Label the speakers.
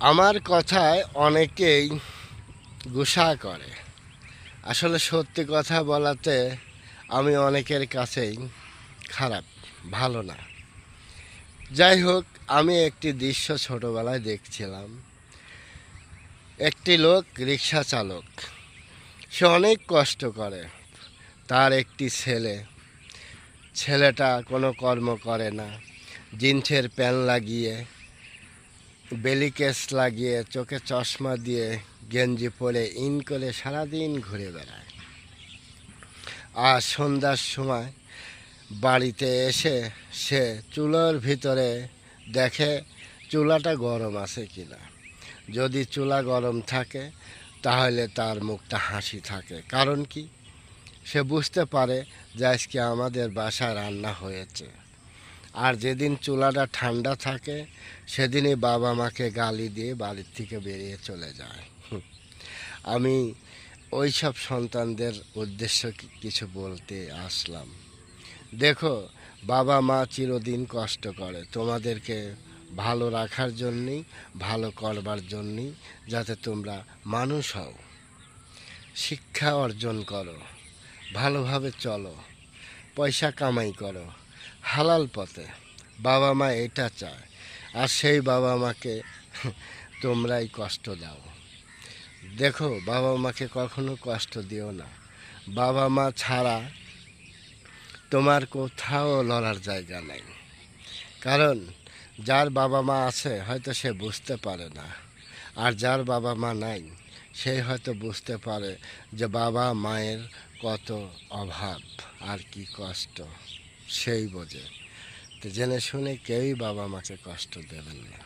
Speaker 1: আমার কথায় অনেকেই গুসা করে। আসলে সত্যি কথা বলাতে আমি অনেকের কাছেই খারাপ, ভালো না। যাই হোক, আমি একটি দৃশ্য ছোটবেলায় দেখছিলাম। একটি লোক রিক্সা চালক, সে অনেক কষ্ট করে। তার একটি ছেলেটা কোনো কর্ম করে না, জিন্সের প্যান্ট লাগিয়ে, বেলিকেস লাগিয়ে, চোখে চশমা দিয়ে, গেঞ্জি পরে ইন করে সারাদিন ঘুরে বেড়ায়। আর সন্ধ্যার সময় বাড়িতে এসে সে চুলার ভিতরে দেখে চুলাটা গরম আছে কিনা। যদি চুলা গরম থাকে তাহলে তার মুখটা হাসি থাকে। কারণ কি? সে বুঝতে পারে যে আজকে আমাদের বাসায় রান্না হয়েছে। আর যেদিন চুলাটা ঠান্ডা থাকে সেদিনই বাবা মাকে গালি দিয়ে বাড়ির থেকে বেরিয়ে চলে যায়। আমি ওই সব সন্তানদের উদ্দেশ্য কিছু বলতে আসলাম। দেখো, বাবা মা চিরদিন কষ্ট করে তোমাদেরকে ভালো রাখার জন্যই, ভালো করবার জন্যই, যাতে তোমরা মানুষ হও, শিক্ষা অর্জন করো, ভালোভাবে চলো, পয়সা কামাই করো হালাল পথে। বাবা মা এটা চায়। আর সেই বাবা মাকে তোমরাই কষ্ট দাও। দেখো, বাবা মাকে কখনো কষ্ট দিও না। বাবা মা ছাড়া তোমার কোথাও লড়ার জায়গা নেই। কারণ যার বাবা মা আছে হয়তো সে বুঝতে পারে না, আর যার বাবা মা নাই সেই হয়তো বুঝতে পারে যে বাবা মায়ের কত অভাব আর কি কষ্ট, সেই বোঝে। তো জেনে শুনে কেউই বাবা মাকে কষ্ট দেবেন না।